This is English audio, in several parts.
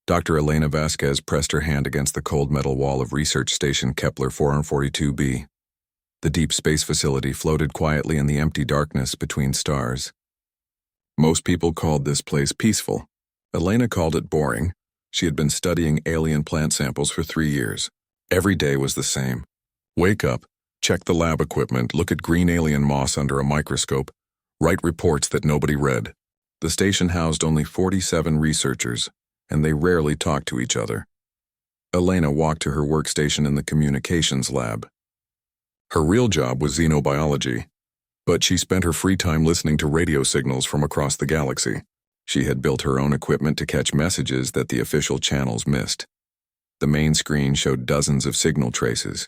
Dr. Elena Vasquez pressed her hand against the cold metal wall of Research Station Kepler 442b. The deep space facility floated quietly in the empty darkness between stars. Most people called this place peaceful. Elena called it boring. She had been studying alien plant samples for 3 years. Every day was the same. Wake up, check the lab equipment, look at green alien moss under a microscope, write reports that nobody read. The station housed only 47 researchers, and they rarely talked to each other. Elena walked to her workstation in the communications lab. Her real job was xenobiology, but she spent her free time listening to radio signals from across the galaxy. She had built her own equipment to catch messages that the official channels missed. The main screen showed dozens of signal traces.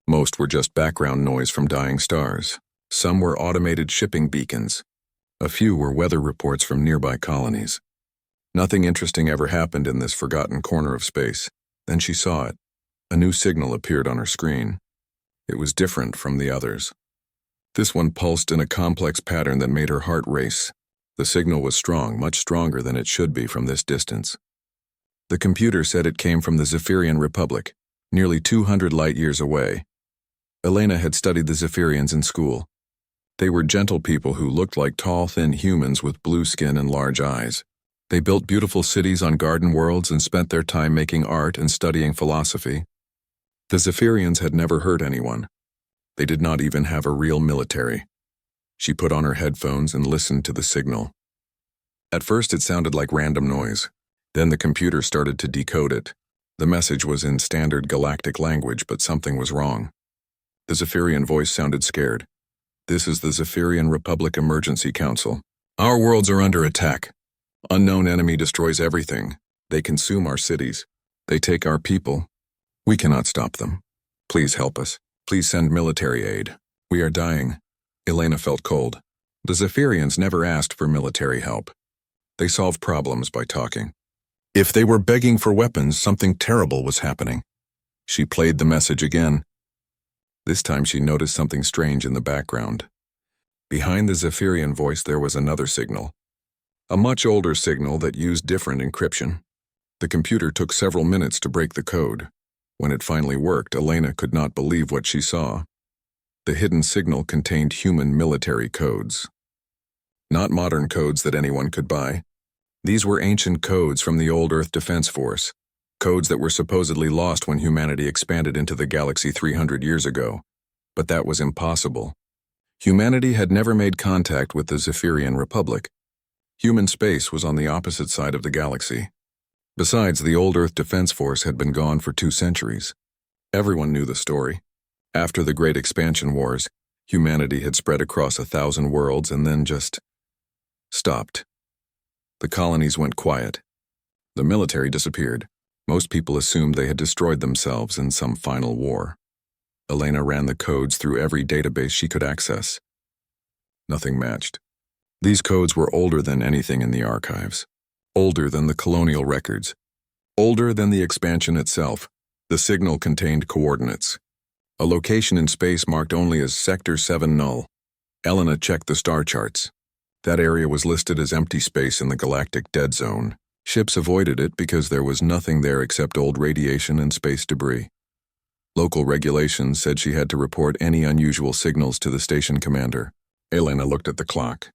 Most were just background noise from dying stars. Some were automated shipping beacons. A few were weather reports from nearby colonies. Nothing interesting ever happened in this forgotten corner of space. Then she saw it. A new signal appeared on her screen. It was different from the others. This one pulsed in a complex pattern that made her heart race. The signal was strong, much stronger than it should be from this distance. The computer said it came from the Zephyrian Republic, nearly 200 light-years away. Elena had studied the Zephyrians in school. They were gentle people who looked like tall, thin humans with blue skin and large eyes. They built beautiful cities on garden worlds and spent their time making art and studying philosophy. The Zephyrians had never hurt anyone. They did not even have a real military. She put on her headphones and listened to the signal. At first it sounded like random noise. Then the computer started to decode it. The message was in standard galactic language, but something was wrong. The Zephyrian voice sounded scared. "This is the Zephyrian Republic Emergency Council. Our worlds are under attack. Unknown enemy destroys everything. They consume our cities. They take our people. We cannot stop them. Please help us. Please send military aid. We are dying." Elena felt cold. The Zephyrians never asked for military help. They solved problems by talking. If they were begging for weapons, something terrible was happening. She played the message again. This time she noticed something strange in the background. Behind the Zephyrian voice there was another signal. A much older signal that used different encryption. The computer took several minutes to break the code. When it finally worked, Elena could not believe what she saw. The hidden signal contained human military codes. Not modern codes that anyone could buy. These were ancient codes from the old Earth Defense Force, codes that were supposedly lost when humanity expanded into the galaxy 300 years ago. But that was impossible. Humanity had never made contact with the Zephyrian Republic. Human space was on the opposite side of the galaxy. Besides, the old Earth Defense Force had been gone for 2 centuries. Everyone knew the story. After the Great Expansion Wars, humanity had spread across 1,000 worlds and then just stopped. The colonies went quiet. The military disappeared. Most people assumed they had destroyed themselves in some final war. Elena ran the codes through every database she could access. Nothing matched. These codes were older than anything in the archives. Older than the colonial records. Older than the expansion itself. The signal contained coordinates. A location in space marked only as Sector 7 null. Elena checked the star charts. That area was listed as empty space in the galactic dead zone. Ships avoided it because there was nothing there except old radiation and space debris. Local regulations said she had to report any unusual signals to the station commander. Elena looked at the clock.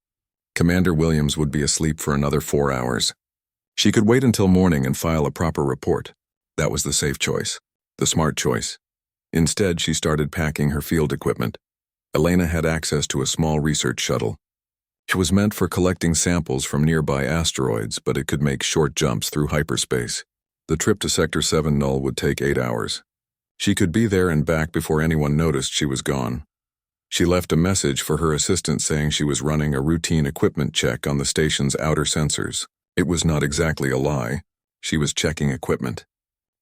Commander Williams would be asleep for another 4 hours. She could wait until morning and file a proper report. That was the safe choice, the smart choice. Instead, she started packing her field equipment. Elena had access to a small research shuttle. It was meant for collecting samples from nearby asteroids, but it could make short jumps through hyperspace. The trip to Sector 7 null would take 8 hours. She could be there and back before anyone noticed she was gone. She left a message for her assistant saying she was running a routine equipment check on the station's outer sensors. It was not exactly a lie. She was checking equipment.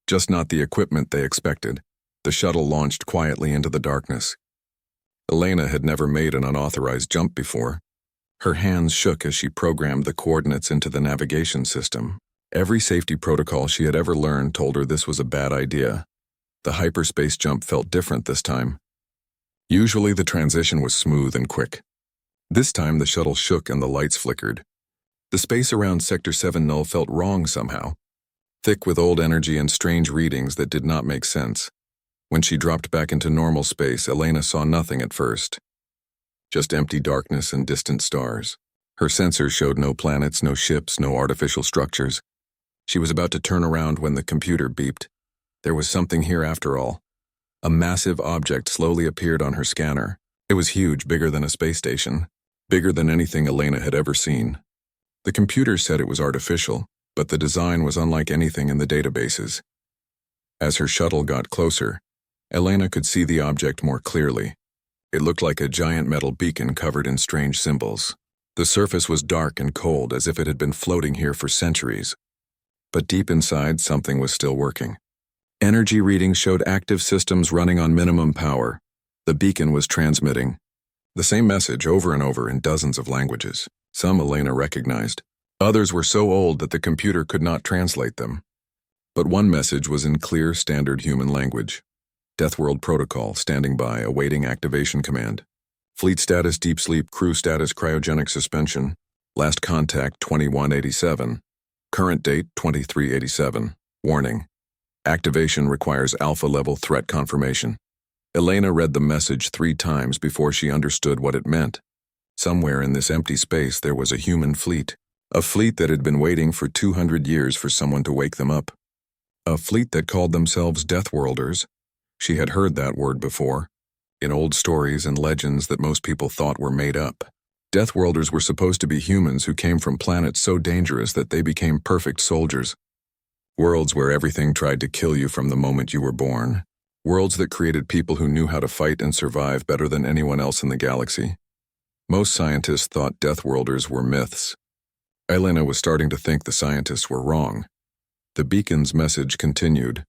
Just not the equipment they expected. The shuttle launched quietly into the darkness. Elena had never made an unauthorized jump before. Her hands shook as she programmed the coordinates into the navigation system. Every safety protocol she had ever learned told her this was a bad idea. The hyperspace jump felt different this time. Usually the transition was smooth and quick. This time the shuttle shook and the lights flickered. The space around Sector 7 null felt wrong somehow. thick with old energy and strange readings that did not make sense. When she dropped back into normal space, Elena saw nothing at first. Just empty darkness and distant stars. Her sensors showed no planets, no ships, no artificial structures. She was about to turn around when the computer beeped. There was something here after all. A massive object slowly appeared on her scanner. It was huge, bigger than a space station, bigger than anything Elena had ever seen. The computer said it was artificial, but the design was unlike anything in the databases. As her shuttle got closer, Elena could see the object more clearly. It looked like a giant metal beacon covered in strange symbols. The surface was dark and cold, as if it had been floating here for centuries. But deep inside, something was still working. Energy readings showed active systems running on minimum power. The beacon was transmitting the same message over and over in dozens of languages. Some Elena recognized. Others were so old that the computer could not translate them. But one message was in clear, standard human language. Deathworld Protocol, standing by, awaiting activation command. Fleet status, deep sleep, crew status, cryogenic suspension. Last contact, 2187. Current date, 2387. Warning. Activation requires alpha-level threat confirmation. Elena read the message 3 times before she understood what it meant. Somewhere in this empty space there was a human fleet. A fleet that had been waiting for 200 years for someone to wake them up. A fleet that called themselves Deathworlders. She had heard that word before, in old stories and legends that most people thought were made up. Deathworlders were supposed to be humans who came from planets so dangerous that they became perfect soldiers. Worlds where everything tried to kill you from the moment you were born. Worlds that created people who knew how to fight and survive better than anyone else in the galaxy. Most scientists thought Deathworlders were myths. Elena was starting to think the scientists were wrong. The beacon's message continued.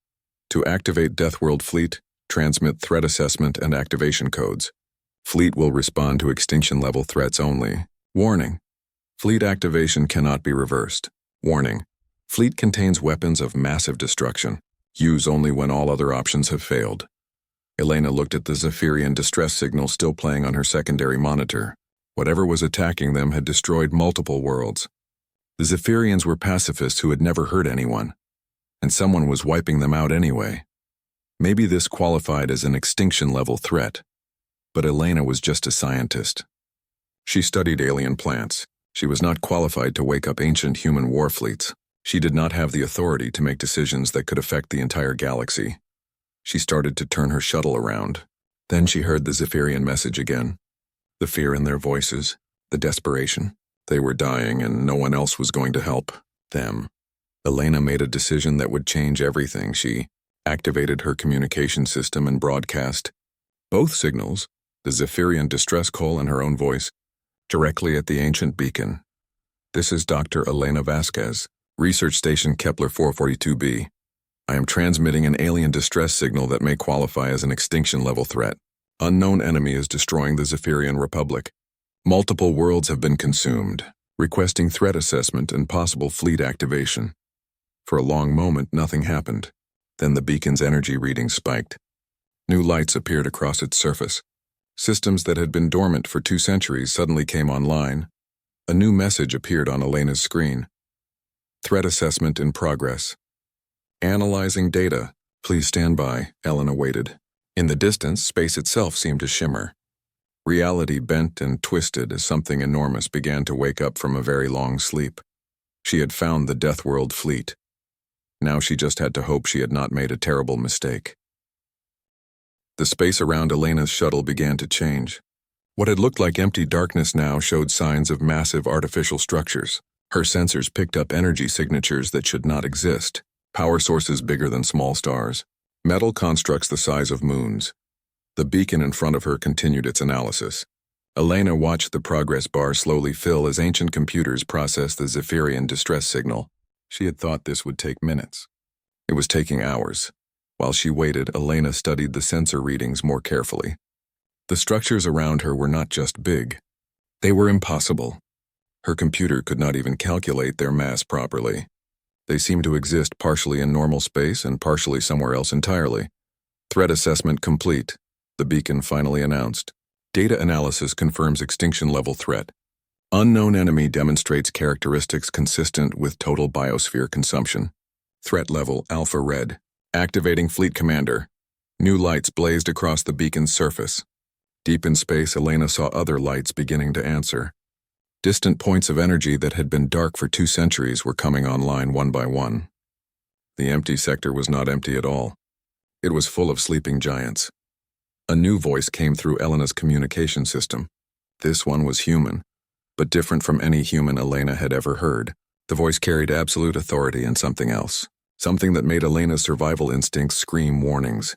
To activate Deathworld Fleet, transmit threat assessment and activation codes. Fleet will respond to extinction-level threats only. Warning. Fleet activation cannot be reversed. Warning. Fleet contains weapons of massive destruction. Use only when all other options have failed. Elena looked at the Zephyrian distress signal still playing on her secondary monitor. Whatever was attacking them had destroyed multiple worlds. The Zephyrians were pacifists who had never hurt anyone, and someone was wiping them out anyway. Maybe this qualified as an extinction-level threat, but Elena was just a scientist. She studied alien plants. She was not qualified to wake up ancient human war fleets. She did not have the authority to make decisions that could affect the entire galaxy. She started to turn her shuttle around. Then she heard the Zephyrian message again. The fear in their voices, the desperation. They were dying and no one else was going to help them. Elena made a decision that would change everything. She activated her communication system and broadcast both signals, the Zephyrian distress call and her own voice, directly at the ancient beacon. This is Dr. Elena Vasquez, Research Station Kepler 442b. I am transmitting an alien distress signal that may qualify as an extinction-level threat. Unknown enemy is destroying the Zephyrian Republic. Multiple worlds have been consumed, requesting threat assessment and possible fleet activation. For a long moment, nothing happened. Then the beacon's energy reading spiked. New lights appeared across its surface. Systems that had been dormant for 2 centuries suddenly came online. A new message appeared on Elena's screen. Threat assessment in progress. Analyzing data. Please stand by, Elena waited. In the distance, space itself seemed to shimmer. Reality bent and twisted as something enormous began to wake up from a very long sleep. She had found the Deathworld fleet. Now she just had to hope she had not made a terrible mistake. The space around Elena's shuttle began to change. What had looked like empty darkness now showed signs of massive artificial structures. Her sensors picked up energy signatures that should not exist. Power sources bigger than small stars. Metal constructs the size of moons. The beacon in front of her continued its analysis. Elena watched the progress bar slowly fill as ancient computers processed the Zephyrian distress signal. She had thought this would take minutes. It was taking hours. While she waited, Elena studied the sensor readings more carefully. The structures around her were not just big. They were impossible. Her computer could not even calculate their mass properly. They seemed to exist partially in normal space and partially somewhere else entirely. Threat assessment complete, the beacon finally announced. Data analysis confirms extinction-level threat. Unknown enemy demonstrates characteristics consistent with total biosphere consumption. Threat level Alpha Red. Activating Fleet Commander. New lights blazed across the beacon's surface. Deep in space, Elena saw other lights beginning to answer. Distant points of energy that had been dark for 2 centuries were coming online one by one. The empty sector was not empty at all. It was full of sleeping giants. A new voice came through Elena's communication system. This one was human, but different from any human Elena had ever heard. The voice carried absolute authority and something else. Something that made Elena's survival instincts scream warnings.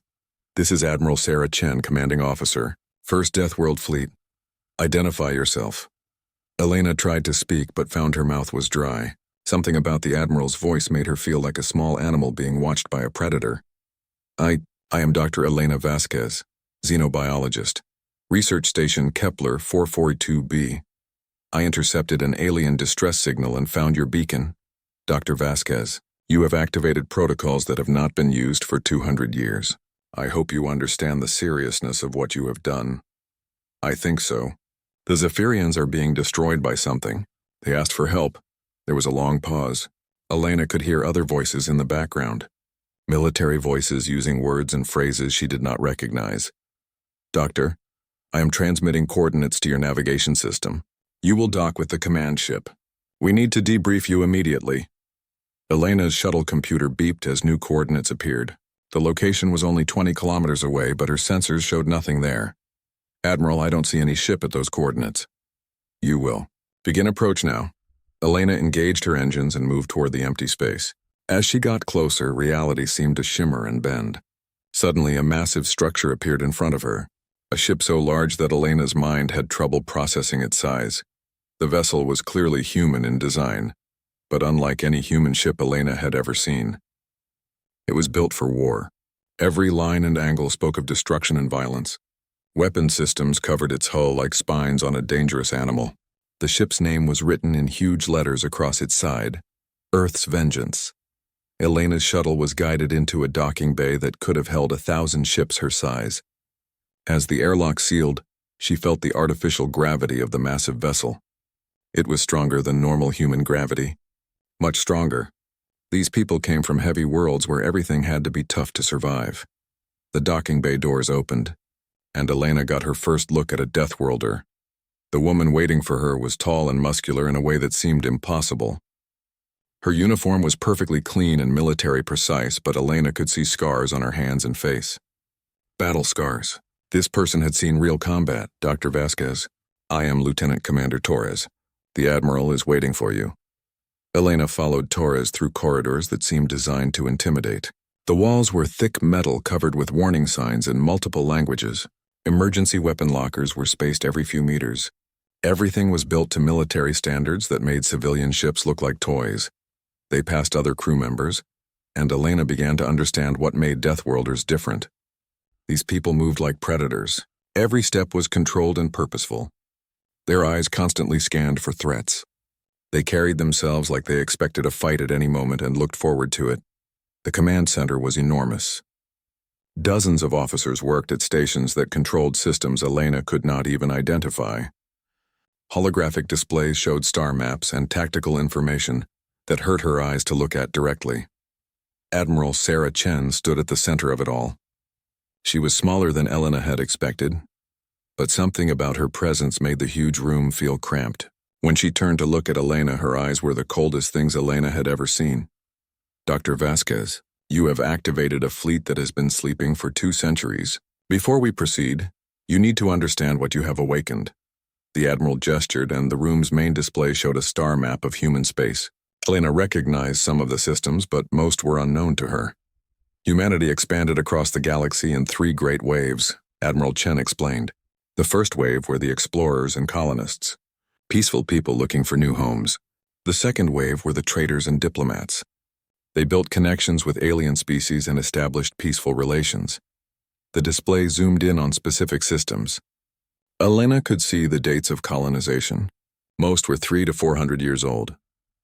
This is Admiral Sarah Chen, Commanding Officer, 1st Deathworld Fleet. Identify yourself. Elena tried to speak but found her mouth was dry. Something about the Admiral's voice made her feel like a small animal being watched by a predator. I am Dr. Elena Vasquez, xenobiologist. Research Station Kepler 442b. I intercepted an alien distress signal and found your beacon. Dr. Vasquez, you have activated protocols that have not been used for 200 years. I hope you understand the seriousness of what you have done. I think so. The Zephyrians are being destroyed by something. They asked for help. There was a long pause. Elena could hear other voices in the background. Military voices using words and phrases she did not recognize. Doctor, I am transmitting coordinates to your navigation system. You will dock with the command ship. We need to debrief you immediately. Elena's shuttle computer beeped as new coordinates appeared. The location was only 20 kilometers away, but her sensors showed nothing there. Admiral, I don't see any ship at those coordinates. You will. Begin approach now. Elena engaged her engines and moved toward the empty space. As she got closer, reality seemed to shimmer and bend. Suddenly, a massive structure appeared in front of her. A ship so large that Elena's mind had trouble processing its size. The vessel was clearly human in design, but unlike any human ship Elena had ever seen. It was built for war. Every line and angle spoke of destruction and violence. Weapon systems covered its hull like spines on a dangerous animal. The ship's name was written in huge letters across its side, Earth's Vengeance. Elena's shuttle was guided into a docking bay that could have held 1,000 ships her size. As the airlock sealed, she felt the artificial gravity of the massive vessel. It was stronger than normal human gravity. Much stronger. These people came from heavy worlds where everything had to be tough to survive. The docking bay doors opened, and Elena got her first look at a Deathworlder. The woman waiting for her was tall and muscular in a way that seemed impossible. Her uniform was perfectly clean and military precise, but Elena could see scars on her hands and face. Battle scars. This person had seen real combat. Dr. Vasquez. I am Lieutenant Commander Torres. The Admiral is waiting for you. Elena followed Torres through corridors that seemed designed to intimidate. The walls were thick metal covered with warning signs in multiple languages. Emergency weapon lockers were spaced every few meters. Everything was built to military standards that made civilian ships look like toys. They passed other crew members, and Elena began to understand what made Deathworlders different. These people moved like predators. Every step was controlled and purposeful. Their eyes constantly scanned for threats. They carried themselves like they expected a fight at any moment and looked forward to it. The command center was enormous. Dozens of officers worked at stations that controlled systems Elena could not even identify. Holographic displays showed star maps and tactical information that hurt her eyes to look at directly. Admiral Sarah Chen stood at the center of it all. She was smaller than Elena had expected, but something about her presence made the huge room feel cramped. When she turned to look at Elena, her eyes were the coldest things Elena had ever seen. Dr. Vasquez, you have activated a fleet that has been sleeping for 2 centuries. Before we proceed, you need to understand what you have awakened. The Admiral gestured, and the room's main display showed a star map of human space. Elena recognized some of the systems, but most were unknown to her. Humanity expanded across the galaxy in 3 great waves, Admiral Chen explained. The first wave were the explorers and colonists, peaceful people looking for new homes. The second wave were the traders and diplomats. They built connections with alien species and established peaceful relations. The display zoomed in on specific systems. Elena could see the dates of colonization. Most were 300 to 400 years old.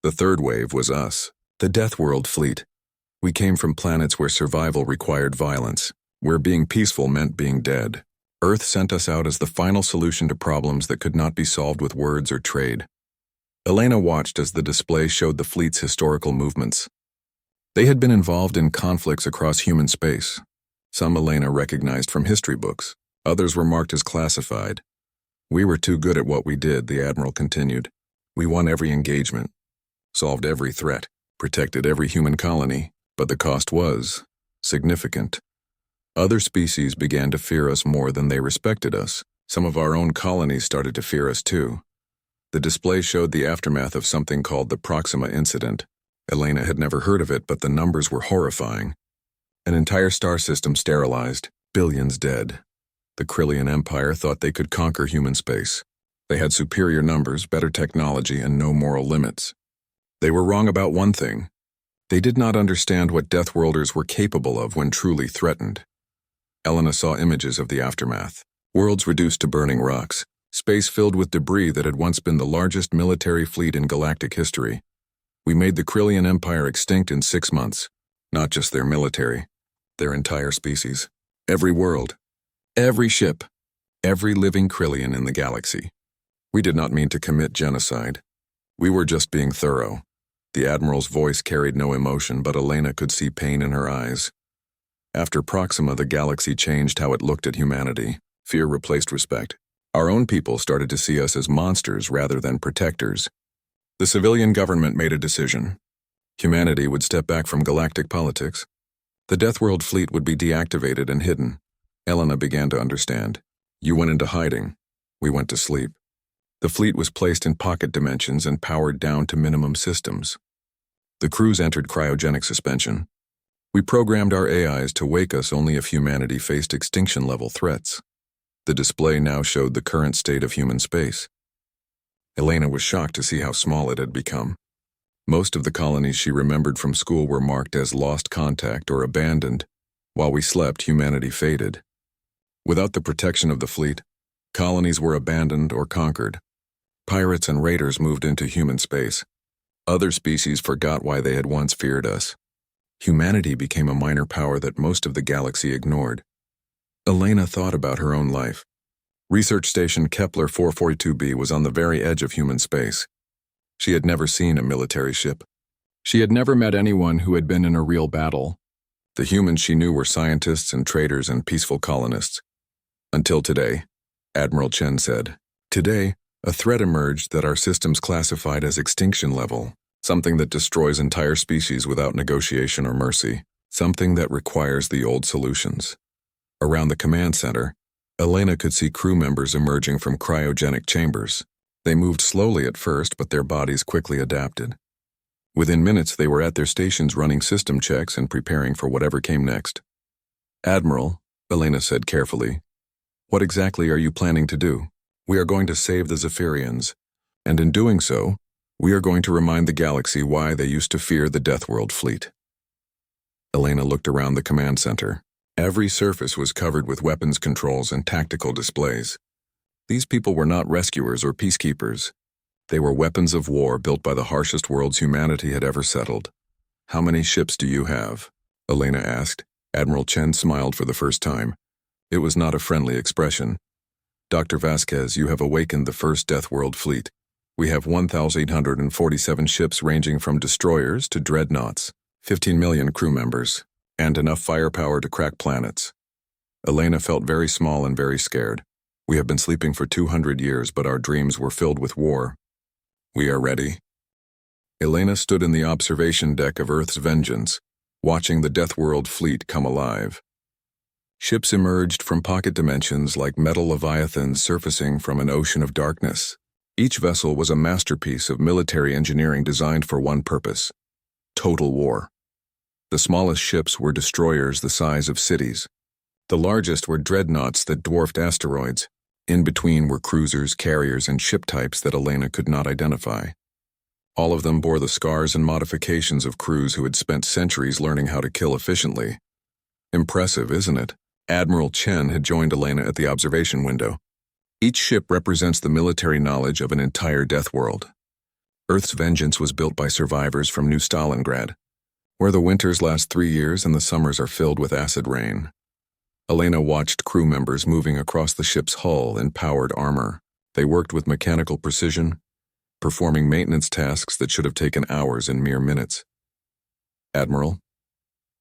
The third wave was us, the Deathworld fleet. We came from planets where survival required violence, where being peaceful meant being dead. Earth sent us out as the final solution to problems that could not be solved with words or trade. Elena watched as the display showed the fleet's historical movements. They had been involved in conflicts across human space. Some Elena recognized from history books. Others were marked as classified. We were too good at what we did, the Admiral continued. We won every engagement, solved every threat, protected every human colony, but the cost was significant. Other species began to fear us more than they respected us. Some of our own colonies started to fear us too. The display showed the aftermath of something called the Proxima Incident. Elena had never heard of it, but the numbers were horrifying. An entire star system sterilized, billions dead. The Krillian Empire thought they could conquer human space. They had superior numbers, better technology, and no moral limits. They were wrong about one thing. They did not understand what Deathworlders were capable of when truly threatened. Elena saw images of the aftermath. Worlds reduced to burning rocks, space filled with debris that had once been the largest military fleet in galactic history. We made the Krillian Empire extinct in 6 months. Not just their military, their entire species. Every world, every ship, every living Krillian in the galaxy. We did not mean to commit genocide. We were just being thorough. The Admiral's voice carried no emotion, but Elena could see pain in her eyes. After Proxima, the galaxy changed how it looked at humanity. Fear replaced respect. Our own people started to see us as monsters rather than protectors. The civilian government made a decision. Humanity would step back from galactic politics. The Deathworld fleet would be deactivated and hidden. Elena began to understand. You went into hiding. We went to sleep. The fleet was placed in pocket dimensions and powered down to minimum systems. The crews entered cryogenic suspension. We programmed our AIs to wake us only if humanity faced extinction-level threats. The display now showed the current state of human space. Elena was shocked to see how small it had become. Most of the colonies she remembered from school were marked as lost contact or abandoned. While we slept, humanity faded. Without the protection of the fleet, colonies were abandoned or conquered. Pirates and raiders moved into human space. Other species forgot why they had once feared us. Humanity became a minor power that most of the galaxy ignored. Elena thought about her own life. Research Station Kepler 442b was on the very edge of human space. She had never seen a military ship. She had never met anyone who had been in a real battle. The humans she knew were scientists and traders and peaceful colonists. Until today, Admiral Chen said. Today, a threat emerged that our systems classified as extinction level, something that destroys entire species without negotiation or mercy, something that requires the old solutions. Around the command center, Elena could see crew members emerging from cryogenic chambers. They moved slowly at first, but their bodies quickly adapted. Within minutes, they were at their stations running system checks and preparing for whatever came next. Admiral, Elena said carefully, what exactly are you planning to do? We are going to save the Zephyrians, and in doing so, we are going to remind the galaxy why they used to fear the Deathworld fleet. Elena looked around the command center. Every surface was covered with weapons controls and tactical displays. These people were not rescuers or peacekeepers. They were weapons of war built by the harshest worlds humanity had ever settled. How many ships do you have? Elena asked. Admiral Chen smiled for the first time. It was not a friendly expression. Dr. Vasquez, you have awakened the first Deathworld fleet. We have 1,847 ships ranging from destroyers to dreadnoughts, 15 million crew members, and enough firepower to crack planets. Elena felt very small and very scared. We have been sleeping for 200 years, but our dreams were filled with war. We are ready. Elena stood in the observation deck of Earth's Vengeance, watching the Deathworld fleet come alive. Ships emerged from pocket dimensions like metal leviathans surfacing from an ocean of darkness. Each vessel was a masterpiece of military engineering designed for one purpose: total war. The smallest ships were destroyers the size of cities. The largest were dreadnoughts that dwarfed asteroids. In between were cruisers, carriers, and ship types that Elena could not identify. All of them bore the scars and modifications of crews who had spent centuries learning how to kill efficiently. Impressive, isn't it? Admiral Chen had joined Elena at the observation window. Each ship represents the military knowledge of an entire death world. Earth's Vengeance was built by survivors from New Stalingrad, where the winters last 3 years and the summers are filled with acid rain. Elena watched crew members moving across the ship's hull in powered armor. They worked with mechanical precision, performing maintenance tasks that should have taken hours in mere minutes. Admiral,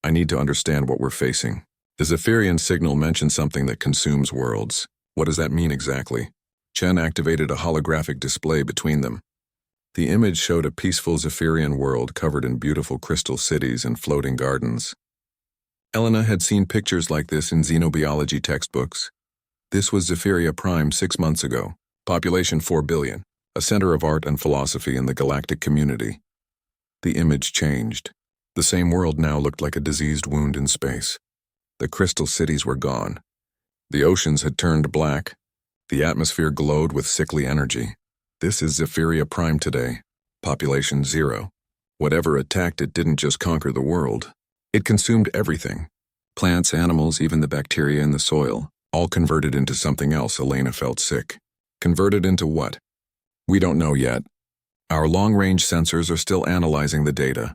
I need to understand what we're facing. The Zephyrian signal mentioned something that consumes worlds. What does that mean exactly? Chen activated a holographic display between them. The image showed a peaceful Zephyrian world covered in beautiful crystal cities and floating gardens. Elena had seen pictures like this in xenobiology textbooks. This was Zephyria Prime 6 months ago. Population 4 billion, a center of art and philosophy in the galactic community. The image changed. The same world now looked like a diseased wound in space. The crystal cities were gone. The oceans had turned black. The atmosphere glowed with sickly energy. This is Zephyria Prime today. Population 0. Whatever attacked it didn't just conquer the world. It consumed everything. Plants, animals, even the bacteria in the soil, all converted into something else. Elena felt sick. Converted into what? We don't know yet. Our long-range sensors are still analyzing the data.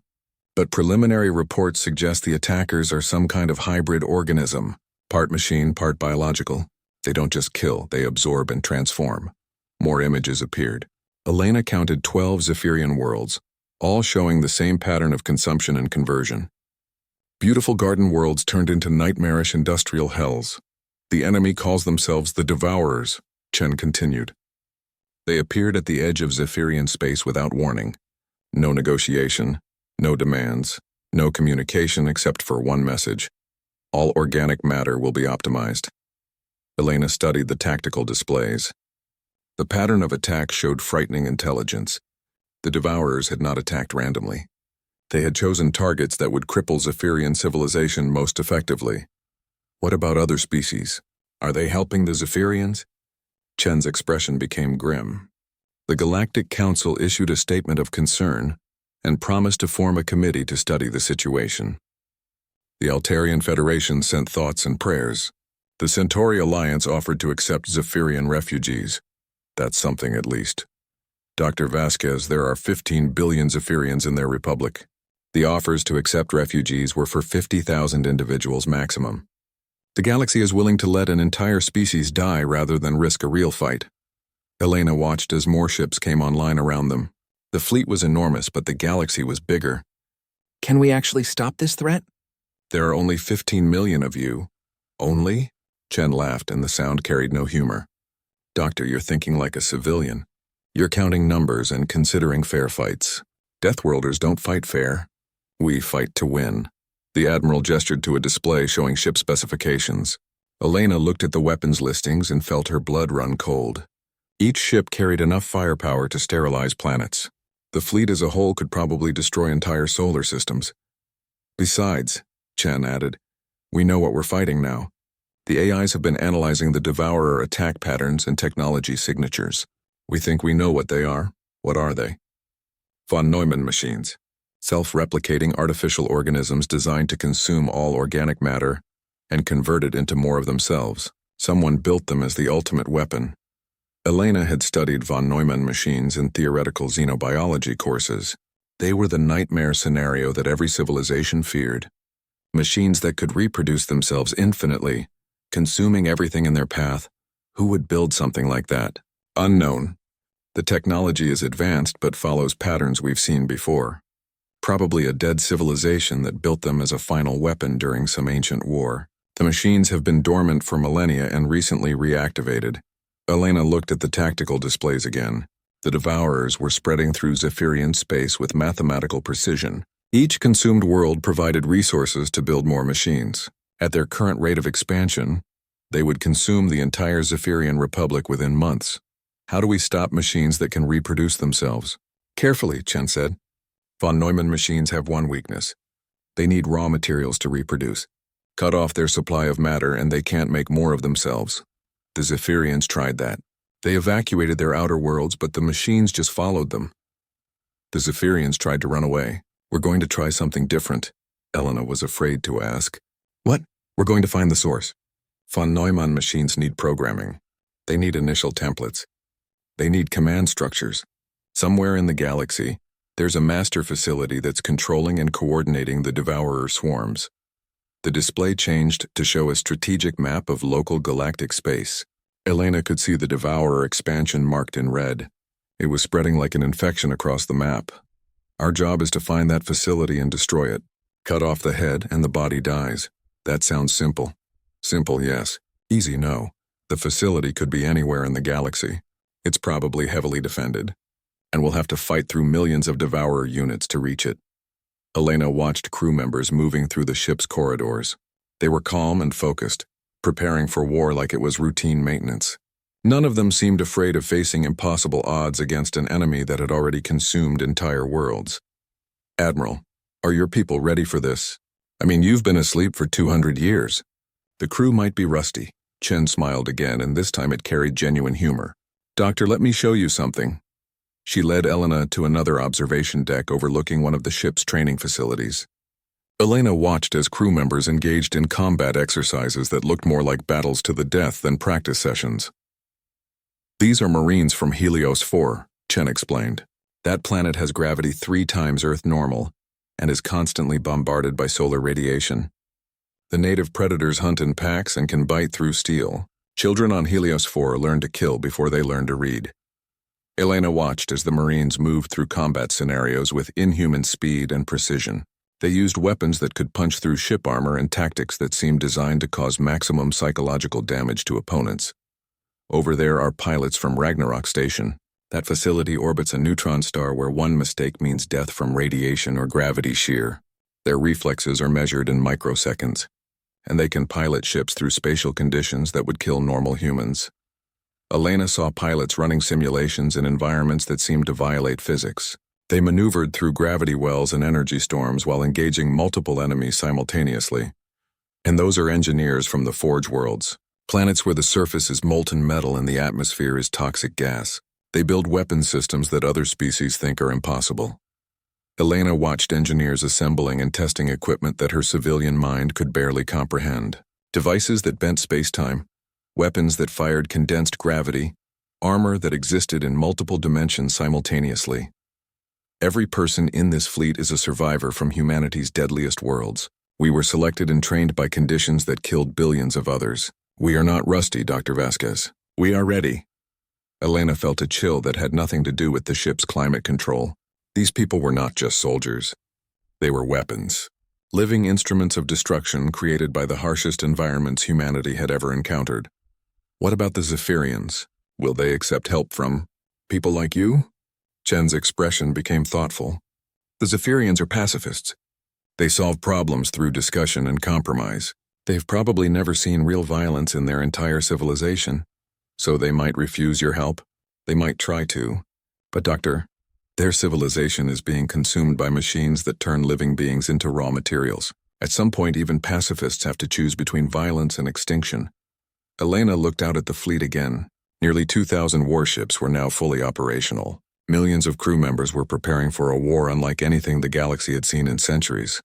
But preliminary reports suggest the attackers are some kind of hybrid organism, part machine, part biological. They don't just kill, they absorb and transform. More images appeared. Elena counted 12 Zephyrian worlds, all showing the same pattern of consumption and conversion. Beautiful garden worlds turned into nightmarish industrial hells. The enemy calls themselves the Devourers, Chen continued. They appeared at the edge of Zephyrian space without warning. No negotiation, no demands, no communication except for one message. All organic matter will be optimized. Elena studied the tactical displays. The pattern of attack showed frightening intelligence. The Devourers had not attacked randomly. They had chosen targets that would cripple Zephyrian civilization most effectively. What about other species? Are they helping the Zephyrians? Chen's expression became grim. The Galactic Council issued a statement of concern and promised to form a committee to study the situation. The Altarian Federation sent thoughts and prayers. The Centauri Alliance offered to accept Zephyrian refugees. That's something at least. Dr. Vasquez, there are 15 billion Zephyrians in their republic. The offers to accept refugees were for 50,000 individuals maximum. The galaxy is willing to let an entire species die rather than risk a real fight. Elena watched as more ships came online around them. The fleet was enormous, but the galaxy was bigger. Can we actually stop this threat? There are only 15 million of you. Only? Chen laughed, and the sound carried no humor. Doctor, you're thinking like a civilian. You're counting numbers and considering fair fights. Deathworlders don't fight fair. We fight to win. The Admiral gestured to a display showing ship specifications. Elena looked at the weapons listings and felt her blood run cold. Each ship carried enough firepower to sterilize planets. The fleet as a whole could probably destroy entire solar systems. Besides, Chen added, we know what we're fighting now. The AIs have been analyzing the Devourer attack patterns and technology signatures. We think we know what they are. What are they? Von Neumann machines. Self-replicating artificial organisms designed to consume all organic matter and convert it into more of themselves. Someone built them as the ultimate weapon. Elena had studied von Neumann machines in theoretical xenobiology courses. They were the nightmare scenario that every civilization feared. Machines that could reproduce themselves infinitely, consuming everything in their path. Who would build something like that? Unknown. The technology is advanced but follows patterns we've seen before. Probably a dead civilization that built them as a final weapon during some ancient war. The machines have been dormant for millennia and recently reactivated. Elena looked at the tactical displays again. The Devourers were spreading through Zephyrian space with mathematical precision. Each consumed world provided resources to build more machines. At their current rate of expansion, they would consume the entire Zephyrian Republic within months. How do we stop machines that can reproduce themselves? Carefully, Chen said. Von Neumann machines have one weakness. They need raw materials to reproduce. Cut off their supply of matter and they can't make more of themselves. The Zephyrians tried that. They evacuated their outer worlds, but the machines just followed them. The Zephyrians tried to run away. We're going to try something different, Elena was afraid to ask. What? We're going to find the source. Von Neumann machines need programming. They need initial templates. They need command structures. Somewhere in the galaxy, there's a master facility that's controlling and coordinating the Devourer swarms. The display changed to show a strategic map of local galactic space. Elena could see the Devourer expansion marked in red. It was spreading like an infection across the map. Our job is to find that facility and destroy it. Cut off the head and the body dies. That sounds simple. Simple, yes. Easy, no. The facility could be anywhere in the galaxy. It's probably heavily defended, and we'll have to fight through millions of Devourer units to reach it. Elena watched crew members moving through the ship's corridors. They were calm and focused, preparing for war like it was routine maintenance. None of them seemed afraid of facing impossible odds against an enemy that had already consumed entire worlds. Admiral, are your people ready for this? I mean, you've been asleep for 200 years. The crew might be rusty. Chen smiled again, and this time it carried genuine humor. Doctor, let me show you something. She led Elena to another observation deck overlooking one of the ship's training facilities. Elena watched as crew members engaged in combat exercises that looked more like battles to the death than practice sessions. These are Marines from Helios 4, Chen explained. That planet has gravity 3 times Earth normal and is constantly bombarded by solar radiation. The native predators hunt in packs and can bite through steel. Children on Helios 4 learn to kill before they learn to read. Elena watched as the Marines moved through combat scenarios with inhuman speed and precision. They used weapons that could punch through ship armor and tactics that seemed designed to cause maximum psychological damage to opponents. Over there are pilots from Ragnarok Station. That facility orbits a neutron star where one mistake means death from radiation or gravity shear. Their reflexes are measured in microseconds, and they can pilot ships through spatial conditions that would kill normal humans. Elena saw pilots running simulations in environments that seemed to violate physics. They maneuvered through gravity wells and energy storms while engaging multiple enemies simultaneously. And those are engineers from the Forge worlds, planets where the surface is molten metal and the atmosphere is toxic gas. They build weapon systems that other species think are impossible. Elena watched engineers assembling and testing equipment that her civilian mind could barely comprehend. Devices that bent space-time, weapons that fired condensed gravity, armor that existed in multiple dimensions simultaneously. Every person in this fleet is a survivor from humanity's deadliest worlds. We were selected and trained by conditions that killed billions of others. We are not rusty, Dr. Vasquez. We are ready. Elena felt a chill that had nothing to do with the ship's climate control. These people were not just soldiers. They were weapons. Living instruments of destruction created by the harshest environments humanity had ever encountered. What about the Zephyrians? Will they accept help from people like you? Chen's expression became thoughtful. The Zephyrians are pacifists. They solve problems through discussion and compromise. They've probably never seen real violence in their entire civilization. So they might refuse your help. They might try to. But Doctor, their civilization is being consumed by machines that turn living beings into raw materials. At some point, even pacifists have to choose between violence and extinction. Elena looked out at the fleet again. Nearly 2,000 warships were now fully operational. Millions of crew members were preparing for a war unlike anything the galaxy had seen in centuries.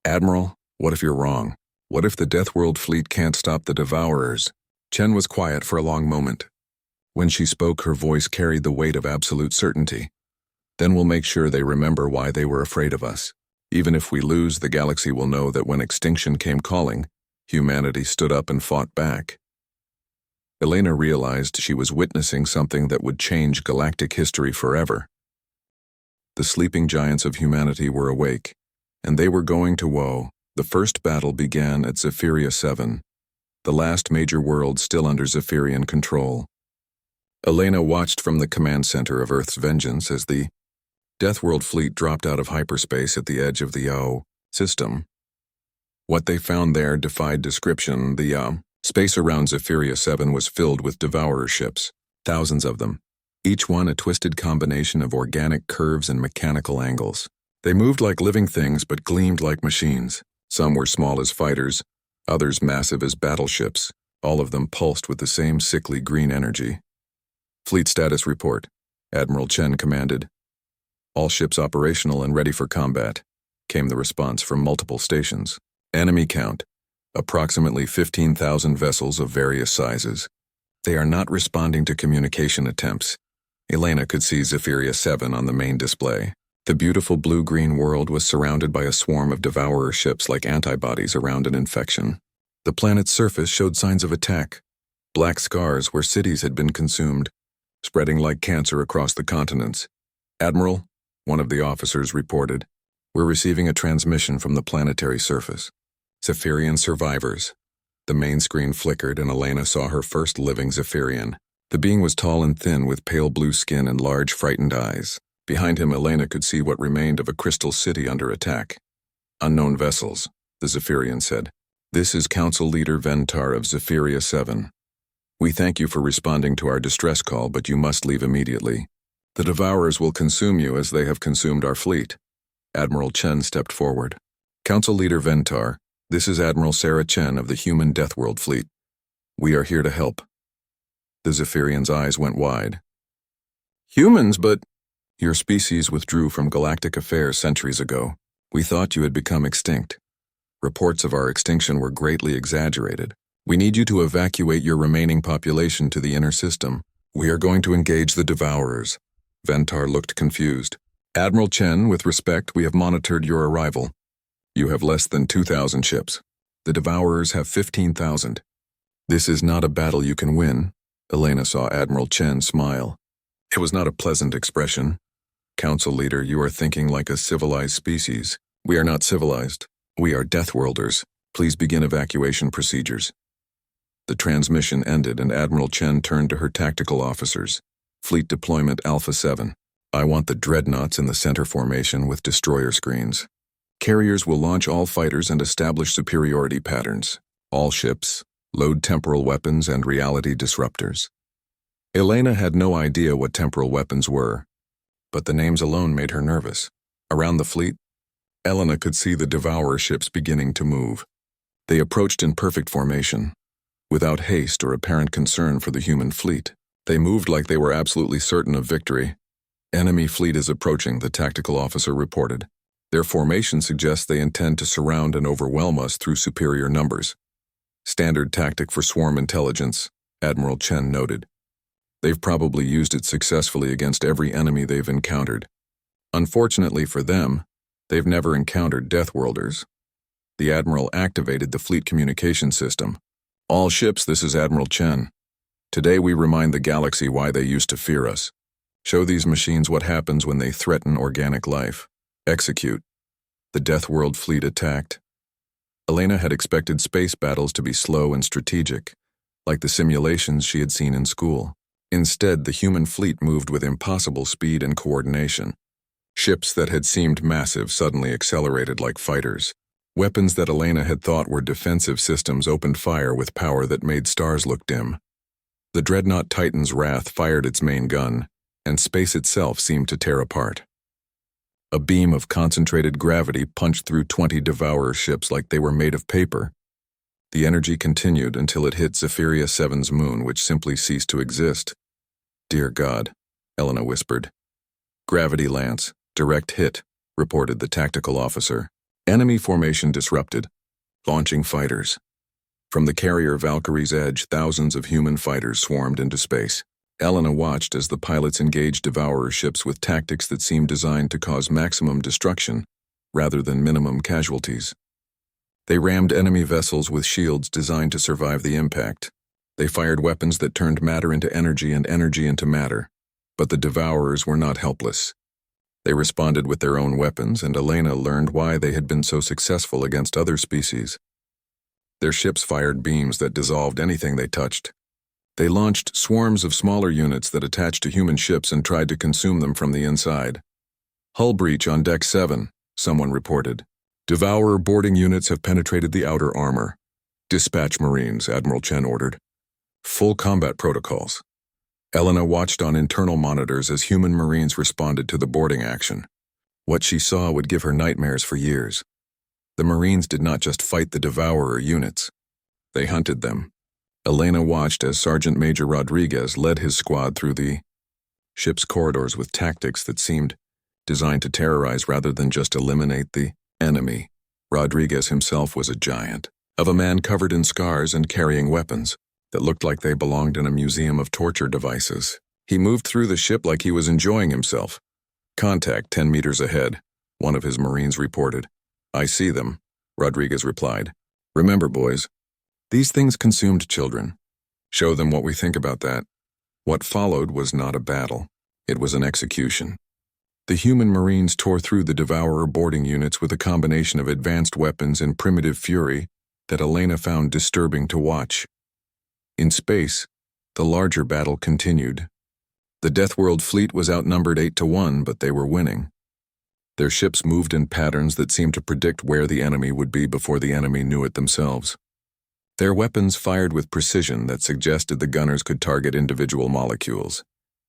Admiral, what if you're wrong? What if the Deathworld fleet can't stop the Devourers? Chen was quiet for a long moment. When she spoke, her voice carried the weight of absolute certainty. Then we'll make sure they remember why they were afraid of us. Even if we lose, the galaxy will know that when extinction came calling, humanity stood up and fought back. Elena realized she was witnessing something that would change galactic history forever. The sleeping giants of humanity were awake, and they were going to woe. The first battle began at Zephyria 7, the last major world still under Zephyrian control. Elena watched from the command center of Earth's vengeance as the Deathworld fleet dropped out of hyperspace at the edge of the O system. What they found there defied description. The space around Zephyria 7 was filled with Devourer ships, thousands of them, each one a twisted combination of organic curves and mechanical angles. They moved like living things but gleamed like machines. Some were small as fighters, others massive as battleships, all of them pulsed with the same sickly green energy. Fleet status report, Admiral Chen commanded. All ships operational and ready for combat, came the response from multiple stations. Enemy count, approximately 15,000 vessels of various sizes. They are not responding to communication attempts. Elena could see Zephyria 7 on the main display. The beautiful blue-green world was surrounded by a swarm of Devourer ships like antibodies around an infection. The planet's surface showed signs of attack. Black scars where cities had been consumed, spreading like cancer across the continents. Admiral, one of the officers reported, We're receiving a transmission from the planetary surface. Zephyrian survivors. The main screen flickered and Elena saw her first living Zephyrian. The being was tall and thin with pale blue skin and large, frightened eyes. Behind him, Elena could see what remained of a crystal city under attack. Unknown vessels, the Zephyrian said. This is Council Leader Ventar of Zephyria 7. We thank you for responding to our distress call, but you must leave immediately. The Devourers will consume you as they have consumed our fleet. Admiral Chen stepped forward. Council Leader Ventar, this is Admiral Sarah Chen of the human Deathworld fleet. We are here to help. The Zephyrian's eyes went wide. Humans, but... Your species withdrew from galactic affairs centuries ago. We thought you had become extinct. Reports of our extinction were greatly exaggerated. We need you to evacuate your remaining population to the inner system. We are going to engage the Devourers. Ventar looked confused. Admiral Chen, with respect, we have monitored your arrival. You have less than 2,000 ships. The Devourers have 15,000. This is not a battle you can win. Elena saw Admiral Chen smile. It was not a pleasant expression. Council Leader, you are thinking like a civilized species. We are not civilized. We are Deathworlders. Please begin evacuation procedures. The transmission ended and Admiral Chen turned to her tactical officers. Fleet Deployment Alpha 7. I want the dreadnoughts in the center formation with destroyer screens. Carriers will launch all fighters and establish superiority patterns. All ships, load temporal weapons and reality disruptors. Elena had no idea what temporal weapons were, but the names alone made her nervous. Around the fleet, Elena could see the Devourer ships beginning to move. They approached in perfect formation, without haste or apparent concern for the human fleet. They moved like they were absolutely certain of victory. Enemy fleet is approaching, the tactical officer reported. Their formation suggests they intend to surround and overwhelm us through superior numbers. Standard tactic for swarm intelligence, Admiral Chen noted. They've probably used it successfully against every enemy they've encountered. Unfortunately for them, they've never encountered Deathworlders. The Admiral activated the fleet communication system. All ships, this is Admiral Chen. Today we remind the galaxy why they used to fear us. Show these machines what happens when they threaten organic life. Execute. The Deathworld fleet attacked. Elena had expected space battles to be slow and strategic, like the simulations she had seen in school. Instead, the human fleet moved with impossible speed and coordination. Ships that had seemed massive suddenly accelerated like fighters. Weapons that Elena had thought were defensive systems opened fire with power that made stars look dim. The dreadnought Titan's Wrath fired its main gun, and space itself seemed to tear apart. A beam of concentrated gravity punched through 20 Devourer ships like they were made of paper. The energy continued until it hit Zephyria 7's moon, which simply ceased to exist. Dear God, Elena whispered. Gravity lance, direct hit, reported the tactical officer. Enemy formation disrupted. Launching fighters. From the carrier Valkyrie's Edge, thousands of human fighters swarmed into space. Elena watched as the pilots engaged Devourer ships with tactics that seemed designed to cause maximum destruction, rather than minimum casualties. They rammed enemy vessels with shields designed to survive the impact. They fired weapons that turned matter into energy and energy into matter. But the Devourers were not helpless. They responded with their own weapons, and Elena learned why they had been so successful against other species. Their ships fired beams that dissolved anything they touched. They launched swarms of smaller units that attached to human ships and tried to consume them from the inside. Hull breach on Deck 7, someone reported. Devourer boarding units have penetrated the outer armor. Dispatch Marines, Admiral Chen ordered. Full combat protocols. Elena watched on internal monitors as human Marines responded to the boarding action. What she saw would give her nightmares for years. The Marines did not just fight the Devourer units. They hunted them. Elena watched as Sergeant Major Rodriguez led his squad through the ship's corridors with tactics that seemed designed to terrorize rather than just eliminate the enemy. Rodriguez himself was a giant, of a man covered in scars and carrying weapons that looked like they belonged in a museum of torture devices. He moved through the ship like he was enjoying himself. Contact 10 meters ahead, one of his Marines reported. I see them, Rodriguez replied. Remember, boys, these things consumed children. Show them what we think about that. What followed was not a battle. It was an execution. The human Marines tore through the Devourer boarding units with a combination of advanced weapons and primitive fury that Elena found disturbing to watch. In space, the larger battle continued. The Deathworld fleet was outnumbered 8-1, but they were winning. Their ships moved in patterns that seemed to predict where the enemy would be before the enemy knew it themselves. Their weapons fired with precision that suggested the gunners could target individual molecules.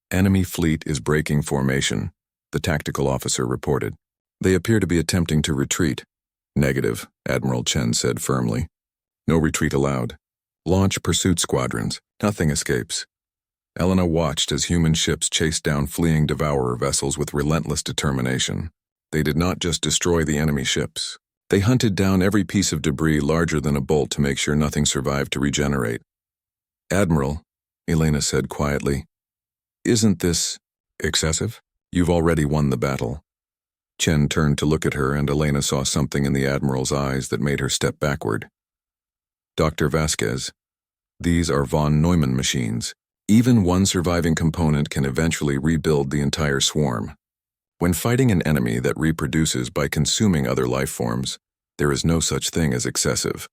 Enemy fleet is breaking formation, the tactical officer reported. They appear to be attempting to retreat. Negative, Admiral Chen said firmly. No retreat allowed. Launch pursuit squadrons. Nothing escapes. Elena watched as human ships chased down fleeing Devourer vessels with relentless determination. They did not just destroy the enemy ships. They hunted down every piece of debris larger than a bolt to make sure nothing survived to regenerate. Admiral, Elena said quietly, isn't this excessive? You've already won the battle. Chen turned to look at her, and Elena saw something in the Admiral's eyes that made her step backward. Dr. Vasquez, these are von Neumann machines. Even one surviving component can eventually rebuild the entire swarm. When fighting an enemy that reproduces by consuming other life forms, there is no such thing as excessive.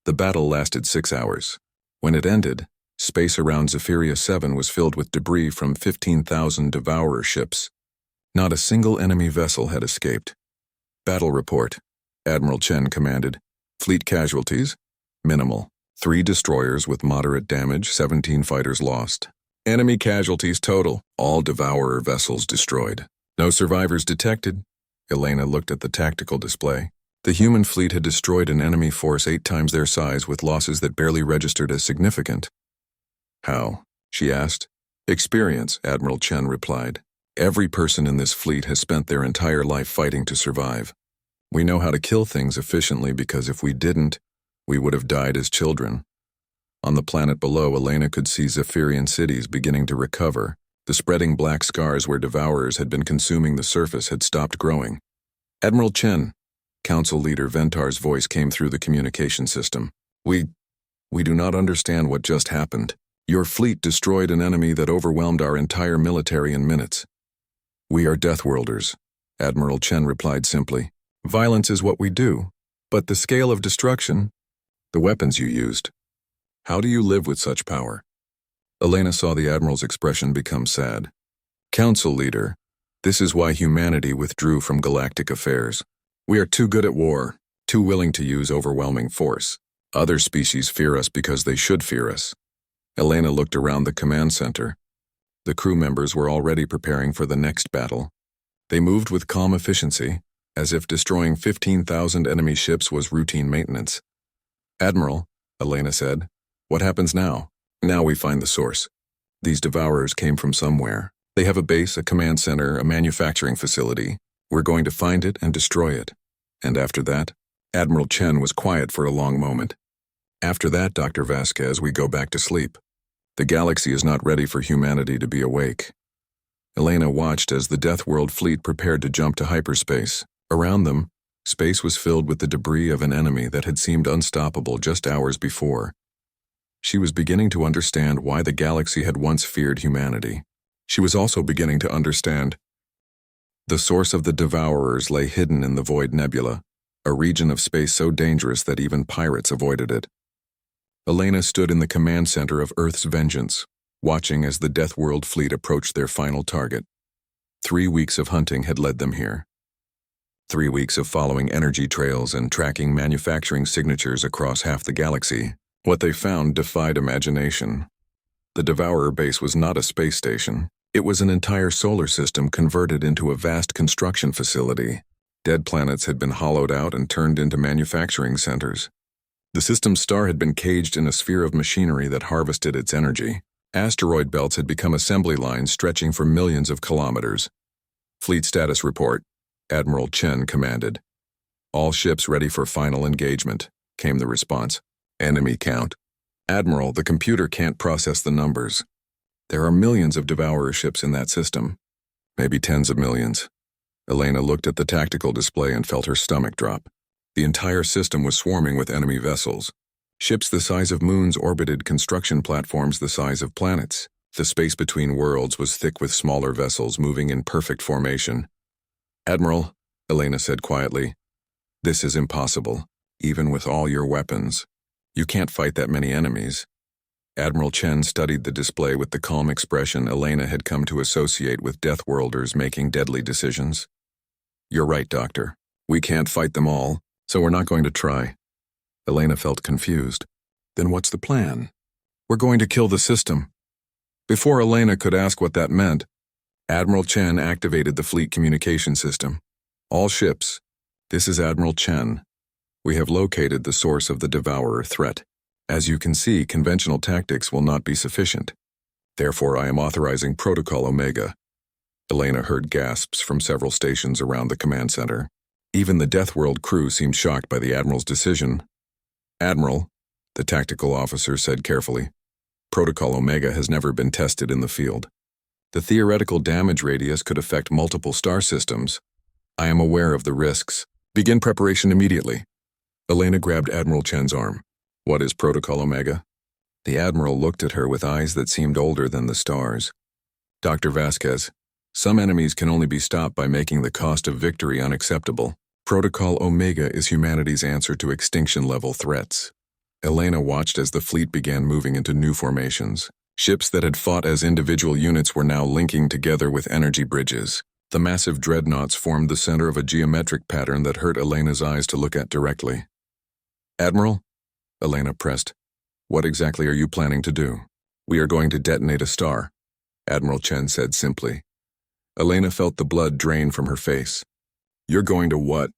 The battle lasted 6 hours. When it ended, space around Zephyria 7 was filled with debris from 15,000 Devourer ships. Not a single enemy vessel had escaped. Battle report, Admiral Chen commanded. Fleet casualties? Minimal. 3 destroyers with moderate damage, 17 fighters lost. Enemy casualties total, all Devourer vessels destroyed. No survivors detected. Elena looked at the tactical display. The human fleet had destroyed an enemy force 8 times their size with losses that barely registered as significant. How? She asked. Experience, Admiral Chen replied. Every person in this fleet has spent their entire life fighting to survive. We know how to kill things efficiently because if we didn't, we would have died as children. On the planet below, Elena could see Zephyrian cities beginning to recover. The spreading black scars where Devourers had been consuming the surface had stopped growing. Admiral Chen, Council Leader Ventar's voice came through the communication system. We do not understand what just happened. Your fleet destroyed an enemy that overwhelmed our entire military in minutes. We are Deathworlders, Admiral Chen replied simply. Violence is what we do, but the scale of destruction, the weapons you used. How do you live with such power? Elena saw the Admiral's expression become sad. Council Leader, this is why humanity withdrew from galactic affairs. We are too good at war, too willing to use overwhelming force. Other species fear us because they should fear us. Elena looked around the command center. The crew members were already preparing for the next battle. They moved with calm efficiency, as if destroying 15,000 enemy ships was routine maintenance. Admiral, Elena said, what happens now? Now we find the source. These Devourers came from somewhere. They have a base, a command center, a manufacturing facility. We're going to find it and destroy it. And after that, Admiral Chen was quiet for a long moment. After that, Dr. Vasquez, we go back to sleep. The galaxy is not ready for humanity to be awake. Elena watched as the Deathworld fleet prepared to jump to hyperspace. Around them, space was filled with the debris of an enemy that had seemed unstoppable just hours before. She was beginning to understand why the galaxy had once feared humanity. She was also beginning to understand the source of the Devourers lay hidden in the Void Nebula, a region of space so dangerous that even pirates avoided it. Elena stood in the command center of Earth's vengeance, watching as the Deathworld fleet approached their final target. 3 weeks of hunting had led them here. 3 weeks of following energy trails and tracking manufacturing signatures across half the galaxy. What they found defied imagination. The Devourer base was not a space station. It was an entire solar system converted into a vast construction facility. Dead planets had been hollowed out and turned into manufacturing centers. The system's star had been caged in a sphere of machinery that harvested its energy. Asteroid belts had become assembly lines stretching for millions of kilometers. Fleet status report, Admiral Chen commanded. All ships ready for final engagement, came the response. Enemy count. Admiral, the computer can't process the numbers. There are millions of Devourer ships in that system. Maybe tens of millions. Elena looked at the tactical display and felt her stomach drop. The entire system was swarming with enemy vessels. Ships the size of moons orbited construction platforms the size of planets. The space between worlds was thick with smaller vessels moving in perfect formation. Admiral, Elena said quietly, this is impossible, even with all your weapons. You can't fight that many enemies. Admiral Chen studied the display with the calm expression Elena had come to associate with Deathworlders making deadly decisions. You're right, Doctor. We can't fight them all, so we're not going to try. Elena felt confused. Then what's the plan? We're going to kill the system. Before Elena could ask what that meant, Admiral Chen activated the fleet communication system. All ships, this is Admiral Chen. We have located the source of the Devourer threat. As you can see, conventional tactics will not be sufficient. Therefore, I am authorizing Protocol Omega. Elena heard gasps from several stations around the command center. Even the Deathworld crew seemed shocked by the Admiral's decision. Admiral, the tactical officer said carefully, Protocol Omega has never been tested in the field. The theoretical damage radius could affect multiple star systems. I am aware of the risks. Begin preparation immediately. Elena grabbed Admiral Chen's arm. What is Protocol Omega? The Admiral looked at her with eyes that seemed older than the stars. Dr. Vasquez, some enemies can only be stopped by making the cost of victory unacceptable. Protocol Omega is humanity's answer to extinction-level threats. Elena watched as the fleet began moving into new formations. Ships that had fought as individual units were now linking together with energy bridges. The massive dreadnoughts formed the center of a geometric pattern that hurt Elena's eyes to look at directly. Admiral? Elena pressed. What exactly are you planning to do? We are going to detonate a star, Admiral Chen said simply. Elena felt the blood drain from her face. You're going to what?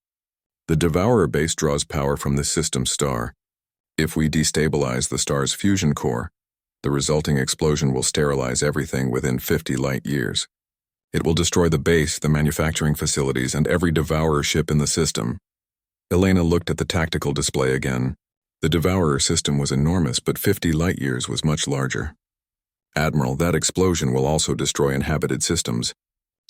The Devourer base draws power from the system star. If we destabilize the star's fusion core, the resulting explosion will sterilize everything within 50 light years. It will destroy the base, the manufacturing facilities, and every Devourer ship in the system. Elena looked at the tactical display again. The Devourer system was enormous, but 50 light years was much larger. Admiral, that explosion will also destroy inhabited systems.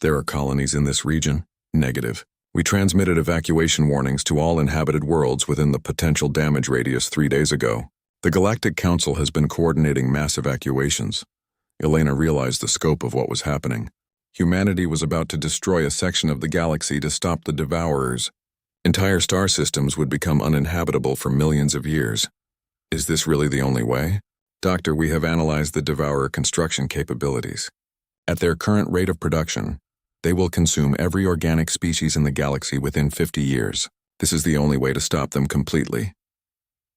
There are colonies in this region? Negative. We transmitted evacuation warnings to all inhabited worlds within the potential damage radius 3 days ago. The Galactic Council has been coordinating mass evacuations. Elena realized the scope of what was happening. Humanity was about to destroy a section of the galaxy to stop the Devourers. Entire star systems would become uninhabitable for millions of years. Is this really the only way? Doctor, we have analyzed the Devourer construction capabilities. At their current rate of production, they will consume every organic species in the galaxy within 50 years. This is the only way to stop them completely.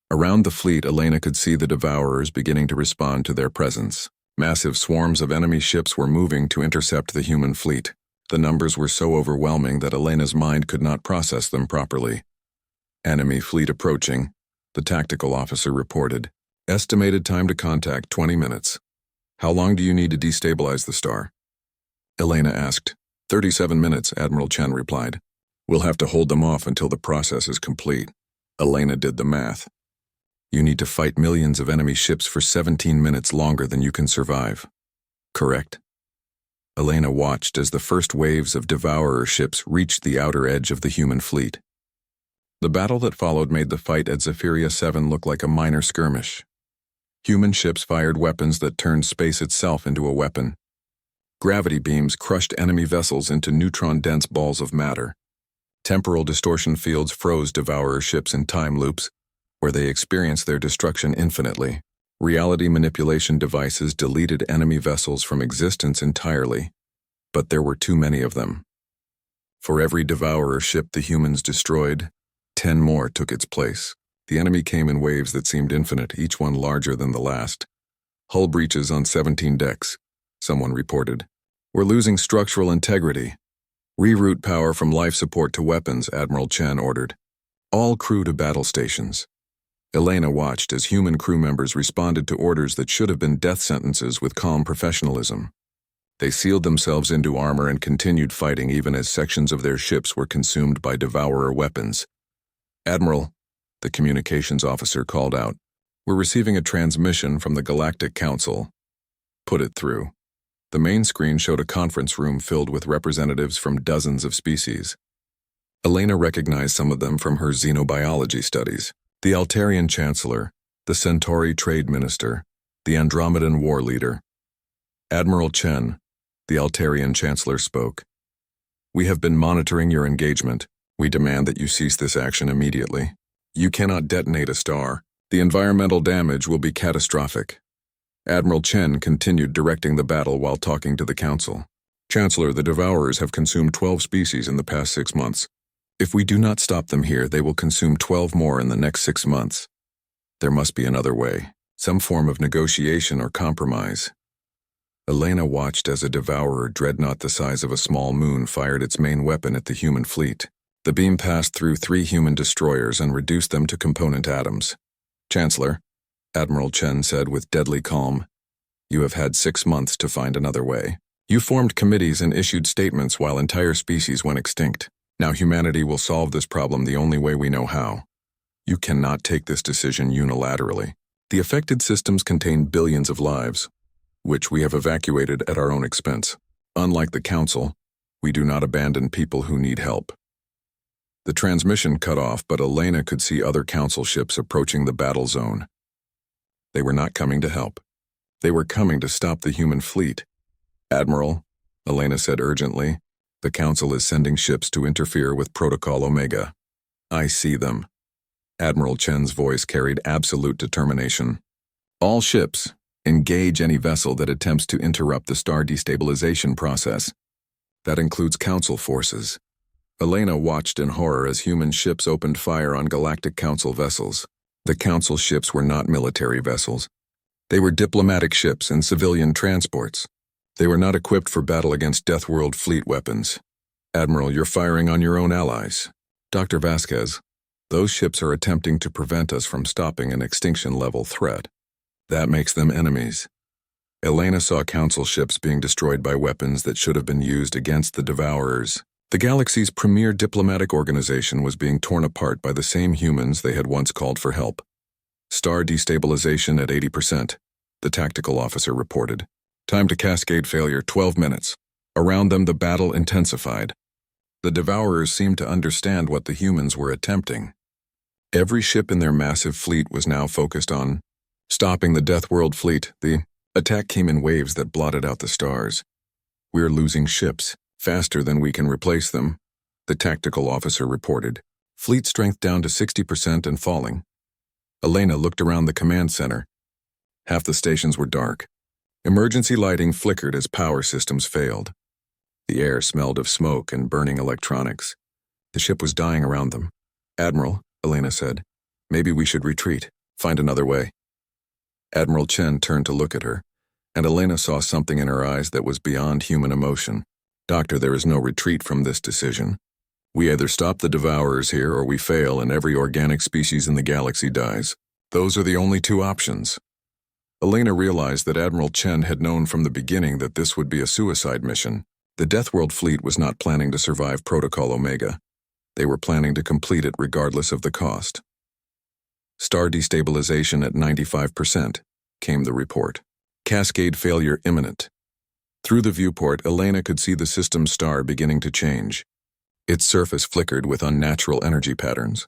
Around the fleet, Elena could see the Devourers beginning to respond to their presence. Massive swarms of enemy ships were moving to intercept the human fleet. The numbers were so overwhelming that Elena's mind could not process them properly. Enemy fleet approaching, the tactical officer reported. Estimated time to contact 20 minutes. How long do you need to destabilize the star? Elena asked. 37 minutes, Admiral Chen replied. We'll have to hold them off until the process is complete. Elena did the math. You need to fight millions of enemy ships for 17 minutes longer than you can survive. Correct? Elena watched as the first waves of Devourer ships reached the outer edge of the human fleet. The battle that followed made the fight at Zephyria 7 look like a minor skirmish. Human ships fired weapons that turned space itself into a weapon. Gravity beams crushed enemy vessels into neutron-dense balls of matter. Temporal distortion fields froze Devourer ships in time loops, where they experienced their destruction infinitely. Reality manipulation devices deleted enemy vessels from existence entirely, but there were too many of them. For every Devourer ship the humans destroyed, 10 more took its place. The enemy came in waves that seemed infinite, each one larger than the last. Hull breaches on 17 decks, someone reported. We're losing structural integrity. Reroute power from life support to weapons, Admiral Chen ordered. All crew to battle stations. Elena watched as human crew members responded to orders that should have been death sentences with calm professionalism. They sealed themselves into armor and continued fighting even as sections of their ships were consumed by Devourer weapons. Admiral, the communications officer called out, we're receiving a transmission from the Galactic Council. Put it through. The main screen showed a conference room filled with representatives from dozens of species. Elena recognized some of them from her xenobiology studies. The Altarian Chancellor, the Centauri Trade Minister, the Andromedan War Leader. Admiral Chen, the Altarian Chancellor spoke. We have been monitoring your engagement. We demand that you cease this action immediately. You cannot detonate a star. The environmental damage will be catastrophic. Admiral Chen continued directing the battle while talking to the Council. Chancellor, the Devourers have consumed 12 species in the past 6 months. If we do not stop them here, they will consume 12 more in the next 6 months. There must be another way, some form of negotiation or compromise. Elena watched as a Devourer dreadnought the size of a small moon fired its main weapon at the human fleet. The beam passed through 3 human destroyers and reduced them to component atoms. Chancellor, Admiral Chen said with deadly calm, you have had 6 months to find another way. You formed committees and issued statements while entire species went extinct. Now humanity will solve this problem the only way we know how. You cannot take this decision unilaterally. The affected systems contain billions of lives, which we have evacuated at our own expense. Unlike the Council, we do not abandon people who need help. The transmission cut off, but Elena could see other Council ships approaching the battle zone. They were not coming to help. They were coming to stop the human fleet. Admiral, Elena said urgently, the Council is sending ships to interfere with Protocol Omega. I see them. Admiral Chen's voice carried absolute determination. All ships, engage any vessel that attempts to interrupt the star destabilization process. That includes Council forces. Elena watched in horror as human ships opened fire on Galactic Council vessels. The Council ships were not military vessels. They were diplomatic ships and civilian transports. They were not equipped for battle against Deathworld fleet weapons. Admiral, you're firing on your own allies. Dr. Vasquez, those ships are attempting to prevent us from stopping an extinction-level threat. That makes them enemies. Elena saw Council ships being destroyed by weapons that should have been used against the Devourers. The galaxy's premier diplomatic organization was being torn apart by the same humans they had once called for help. Star destabilization at 80%, the tactical officer reported. Time to cascade failure, 12 minutes. Around them, the battle intensified. The Devourers seemed to understand what the humans were attempting. Every ship in their massive fleet was now focused on stopping the Deathworld fleet. The attack came in waves that blotted out the stars. We're losing ships, faster than we can replace them, the tactical officer reported. Fleet strength down to 60% and falling. Elena looked around the command center. Half the stations were dark. Emergency lighting flickered as power systems failed. The air smelled of smoke and burning electronics. The ship was dying around them. Admiral, Elena said, maybe we should retreat, find another way. Admiral Chen turned to look at her, and Elena saw something in her eyes that was beyond human emotion. Doctor, there is no retreat from this decision. We either stop the Devourers here or we fail and every organic species in the galaxy dies. Those are the only 2 options. Elena realized that Admiral Chen had known from the beginning that this would be a suicide mission. The Deathworld fleet was not planning to survive Protocol Omega. They were planning to complete it regardless of the cost. Star destabilization at 95%, came the report. Cascade failure imminent. Through the viewport, Elena could see the system's star beginning to change. Its surface flickered with unnatural energy patterns.